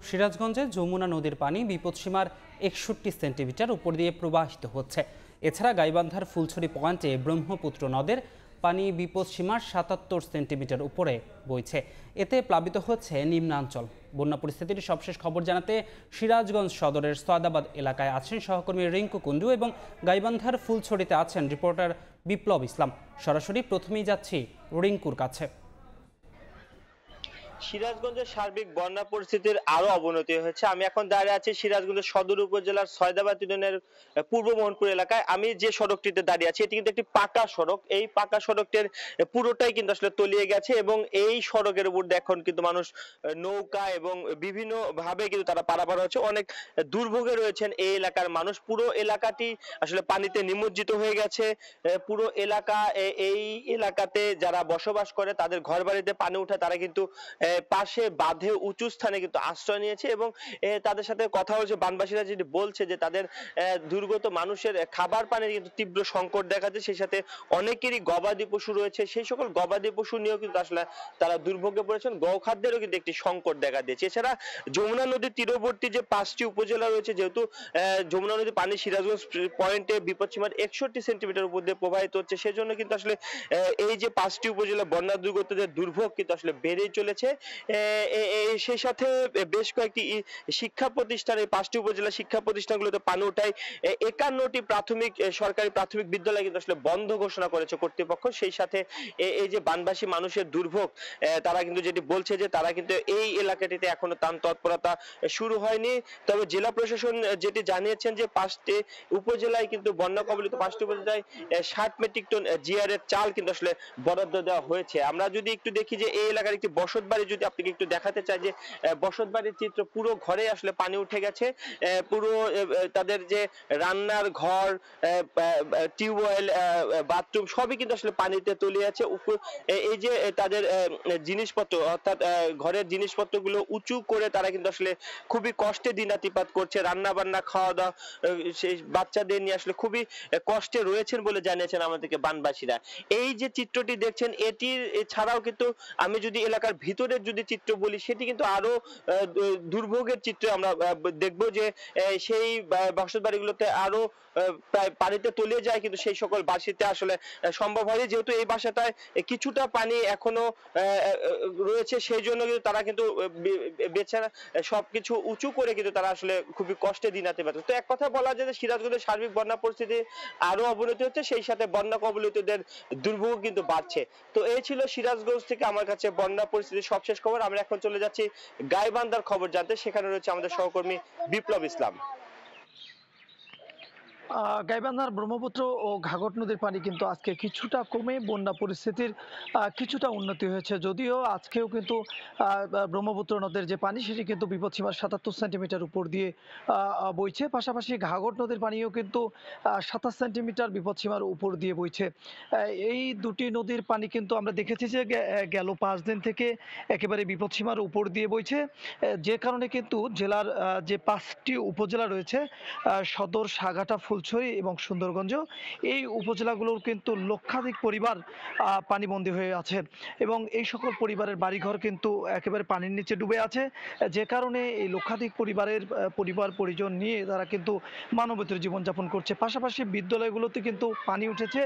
সিরাজগঞ্জে যমুনা নদীর পানি বিপদসীমার ৬১ সেন্টিমিটার উপর দিয়ে প্রবাহিত হচ্ছে। এছাড়া গাইবান্ধার ফুলছড়ি পয়েন্টে ব্রহ্মপুত্র নদের পানি বিপদসীমার ৭৭ সেন্টিমিটার উপরে বইছে। এতে প্লাবিত হচ্ছে নিম্নাঞ্চল। বন্যা পরিস্থিতির সবশেষ খবর জানাতে সিরাজগঞ্জ সদরের সয়দাবাদ এলাকায় আছেন সহকর্মী রিঙ্কু কুন্ডু এবং গাইবান্ধার ফুলছড়িতে আছেন রিপোর্টার বিপ্লব ইসলাম। সরাসরি প্রথমেই যাচ্ছি রিঙ্কুর কাছে। সিরাজগঞ্জের সার্বিক বন্যা পরিস্থিতির আরো অবনতি হয়েছে। আমি এখন দাঁড়িয়ে আছি সিরাজগঞ্জের সদর উপজেলার সয়দাবাদ ইউনিয়নের পূর্ব মোহনপুর এলাকায়। আমি যে সড়কটিতে দাঁড়িয়ে আছি এটি কিন্তু একটি পাকা সড়ক। এই পাকা সড়কটির পুরোটাই কিন্তু আসলে তলিয়ে গেছে এবং এই সড়কের উপর এখন কিন্তু মানুষ নৌকা এবং বিভিন্ন ভাবে কিন্তু তারা পারাপার হচ্ছে। অনেক দুর্ভোগে রয়েছেন এই এলাকার মানুষ। পুরো এলাকাটি আসলে পানিতে নিমজ্জিত হয়ে গেছে। পুরো এলাকা, এই এলাকাতে যারা বসবাস করে তাদের ঘর বাড়িতে পানি উঠে তারা কিন্তু পাশে বাঁধে উঁচু স্থানে কিন্তু আশ্রয় নিয়েছে এবং তাদের সাথে কথা হয়েছে। বানবাসীরা যেটি বলছে যে তাদের দুর্গত মানুষের খাবার পানির কিন্তু তীব্র সংকট দেখা যায়। সেই সাথে অনেকেরই গবাদি পশু রয়েছে, সেই সকল গবাদি পশু নিয়েও কিন্তু আসলে তারা দুর্ভোগে পড়েছেন। গৌখাদ্যেরও কিন্তু একটি সংকট দেখা দিয়েছে। এছাড়া যমুনা নদীর তীরবর্তী যে 5টি উপজেলা রয়েছে, যেহেতু যমুনা নদীর পানি সিরাজগঞ্জ পয়েন্টে বিপদসীমার 61 সেন্টিমিটার উপর দিয়ে প্রবাহিত হচ্ছে, সেজন্য কিন্তু আসলে এই যে 5টি উপজেলা বন্যা দুর্গতদের দুর্ভোগ কিন্তু আসলে বেড়েই চলেছে। সেই সাথে বেশ কয়েকটি শিক্ষা প্রতিষ্ঠান, এই 5টি উপজেলা শিক্ষা প্রতিষ্ঠানগুলোতে পানি ওঠায় 51টি সরকারি প্রাথমিক বিদ্যালয় কিন্তু আসলে বন্ধ ঘোষণা করেছে কর্তৃপক্ষ। সেই সাথে এই যে বানবাসী মানুষের দুর্ভোগ, তারা কিন্তু যেটি বলছে যে তারা কিন্তু এই এলাকাটিতে এখনো ত্রাণ তৎপরতা শুরু হয়নি। তবে জেলা প্রশাসন যেটি জানিয়েছেন যে 5টি উপজেলায় কিন্তু বন্যা কবলিত 5টি উপজেলায় 60 মেট্রিক টন জিআর এর চাল কিন্তু আসলে বরাদ্দ দেওয়া হয়েছে। আমরা যদি একটু দেখি যে এই এলাকার একটি বসত বাড়ি যদি আপনাকে একটু দেখাতে চাই, যে বসত বাড়ির চিত্র, পুরো ঘরে আসলে পানি উঠে গেছে। পুরো তাদের যে রান্নার ঘর, টিউবওয়েল, বাথরুম সবই কিন্তু আসলে পানিতে তলিয়ে আছে। এই যে তাদের জিনিসপত্র, অর্থাৎ ঘরের জিনিসপত্রগুলো উঁচু করে তারা কিন্তু আসলে খুবই কষ্টে দিনাতিপাত করছে। রান্না বান্না, খাওয়া দাওয়া, সেই বাচ্চাদের নিয়ে আসলে খুবই কষ্টে রয়েছেন বলে জানিয়েছেন আমাদেরকে বানবাসীরা। এই যে চিত্রটি দেখছেন এটির এছাড়াও কিন্তু আমি যদি এলাকার ভিতরের যদি চিত্র বলি, সেটি কিন্তু আরো দুর্ভোগের চিত্র আমরা দেখব, যে সেই বসত বাড়িগুলোতে আরো প্রায় পানিতে তলিয়ে যায়, কিন্তু সেই সকল বাসিতে আসলে সম্ভব হয়নি। যেহেতু এই বাসাটায় কিছুটা পানি এখনো রয়েছে, সেই জন্য কিন্তু তারা কিন্তু বেচারা সবকিছু উঁচু করে কিন্তু তারা আসলে খুবই কষ্টে দিনাতে পারছে। তো এক কথা বলা যায় যে সিরাজগঞ্জের সার্বিক বন্যা পরিস্থিতি আরো অবনতি হচ্ছে, সেই সাথে বন্যা কবলিতদের দুর্ভোগ কিন্তু বাড়ছে। তো এই ছিল সিরাজগঞ্জ থেকে আমার কাছে বন্যা পরিস্থিতির সবশেষ খবর। আমরা এখন চলে যাচ্ছি গাইবান্ধার খবর জানতে। সেখানে রয়েছে আমাদের সহকর্মী বিপ্লব ইসলাম। গাইবান্ধার ব্রহ্মপুত্র ও ঘাঘট নদীর পানি কিন্তু আজকে কিছুটা কমে বন্যা পরিস্থিতির কিছুটা উন্নতি হয়েছে। যদিও আজকেও কিন্তু ব্রহ্মপুত্র নদের যে পানি সেটি কিন্তু বিপদসীমার ৭৭ সেন্টিমিটার উপর দিয়ে বইছে। পাশাপাশি ঘাঘট নদীর পানিও কিন্তু ২৭ সেন্টিমিটার বিপদসীমার উপর দিয়ে বইছে। এই দুটি নদীর পানি কিন্তু আমরা দেখেছি যে গেল 5 দিন থেকে একেবারে বিপদসীমার উপর দিয়ে বইছে, যে কারণে কিন্তু জেলার যে 5টি উপজেলা রয়েছে, সদর, সাঘাটা, ফুলছড়ি এবং সুন্দরগঞ্জ, এই উপজেলাগুলোর কিন্তু লক্ষাধিক পরিবার পানিবন্দী হয়ে আছে এবং এই সকল পরিবারের বাড়িঘর কিন্তু একেবারে পানির নিচে ডুবে আছে, যে কারণে এই লক্ষাধিক পরিবার পরিজন নিয়ে তারা কিন্তু মানবেতর জীবনযাপন করছে। পাশাপাশি বিদ্যালয়গুলোতে কিন্তু পানি উঠেছে,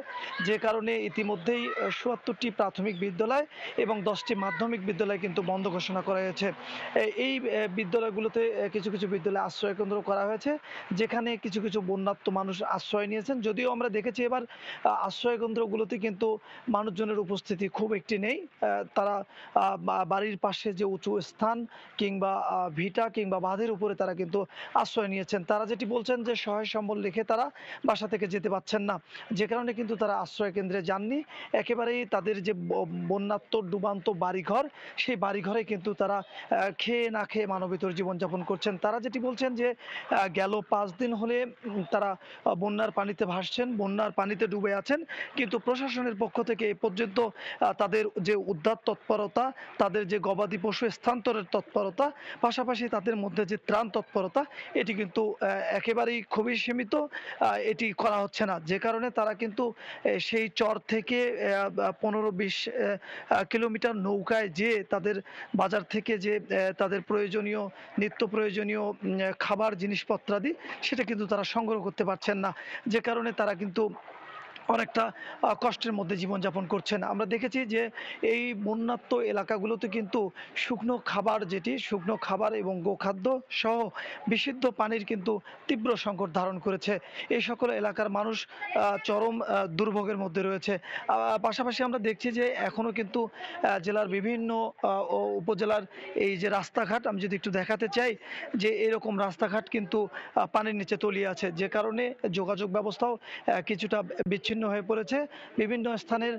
যে কারণে ইতিমধ্যেই ৭৪টি প্রাথমিক বিদ্যালয় এবং 10টি মাধ্যমিক বিদ্যালয় কিন্তু বন্ধ ঘোষণা করা হয়েছে। এই বিদ্যালয়গুলোতে কিছু কিছু বিদ্যালয়ে আশ্রয় কেন্দ্র করা হয়েছে, যেখানে কিছু কিছু বন্যার্ত মানুষ আশ্রয় নিয়েছেন। যদিও আমরা দেখেছি এবার আশ্রয় কেন্দ্রগুলোতে কিন্তু মানুষজনের উপস্থিতি খুব একটি নেই। তারা বাড়ির পাশে যে উঁচু স্থান কিংবা ভিটা কিংবা বাঁধের উপরে তারা কিন্তু আশ্রয় নিয়েছেন। তারা যেটি বলছেন যে সহায় সম্বল রেখে তারা বাসা থেকে যেতে পারছেন না, যে কারণে কিন্তু তারা আশ্রয় কেন্দ্রে যাননি। একেবারেই তাদের যে বন্যাত্ম ডুবান্ত বাড়িঘর, সেই বাড়িঘরে কিন্তু তারা খেয়ে না খেয়ে মানবেতর জীবনযাপন করছেন। তারা যেটি বলছেন যে গেল 5 দিন হলে তারা বন্যার পানিতে ভাসছেন, বন্যার পানিতে ডুবে আছেন, কিন্তু প্রশাসনের পক্ষ থেকে এ পর্যন্ত তাদের যে উদ্ধার তৎপরতা, তাদের যে গবাদি পশু স্থানান্তরের তৎপরতা, পাশাপাশি তাদের মধ্যে যে ত্রাণ তৎপরতা, এটি কিন্তু একেবারেই খুবই সীমিত। এটি করা হচ্ছে না, যে কারণে তারা কিন্তু সেই চর থেকে 15-20 কিলোমিটার নৌকায় যেয়ে তাদের বাজার থেকে যে তাদের প্রয়োজনীয় নিত্য প্রয়োজনীয় খাবার জিনিসপত্রাদি সেটা কিন্তু তারা সংগ্রহ করতে পারছেন না, যে কারণে তারা কিন্তু অনেকটা কষ্টের মধ্যে জীবনযাপন করছেন। আমরা দেখেছি যে এই বন্যাত্ম এলাকাগুলোতে কিন্তু শুকনো খাবার, যেটি শুকনো খাবার এবং গোখাদ্য সহ বিশুদ্ধ পানির কিন্তু তীব্র সংকট ধারণ করেছে। এই সকল এলাকার মানুষ চরম দুর্ভোগের মধ্যে রয়েছে। পাশাপাশি আমরা দেখছি যে এখনো কিন্তু জেলার বিভিন্ন উপজেলার এই যে রাস্তাঘাট, আমি যদি একটু দেখাতে চাই, যে এরকম রাস্তাঘাট কিন্তু পানির নিচে তলিয়ে আছে, যে কারণে যোগাযোগ ব্যবস্থাও কিছুটা বিচ্ছিন্ন হয়ে পড়েছে। বিভিন্ন স্থানের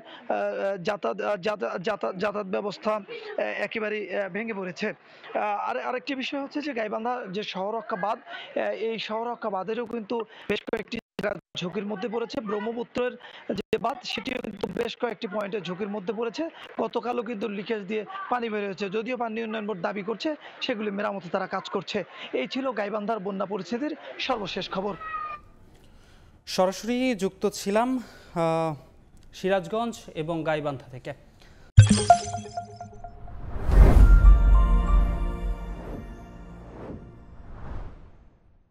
যাতায়াত ব্যবস্থা একেবারেই ভেঙে পড়েছে। আরেকটি বিষয় হচ্ছে যে গাইবান্ধা যে শহররক্ষা বাঁধ, এই শহররক্ষা বাঁধেরও কিন্তু বেশ কয়েকটি ঝুঁকির মধ্যে পড়েছে। ব্রহ্মপুত্রের যে বাঁধ, সেটিও কিন্তু বেশ কয়েকটি পয়েন্টে ঝুঁকির মধ্যে পড়েছে। গতকালও কিন্তু লিকেজ দিয়ে পানি বের হয়েছে, যদিও পানি উন্নয়ন বোর্ড দাবি করছে সেগুলি মেরামতে তারা কাজ করছে। এই ছিল গাইবান্ধার বন্যা পরিস্থিতির সর্বশেষ খবর। সরাসরি যুক্ত ছিলাম সিরাজগঞ্জ এবং গাইবান্ধা থেকে।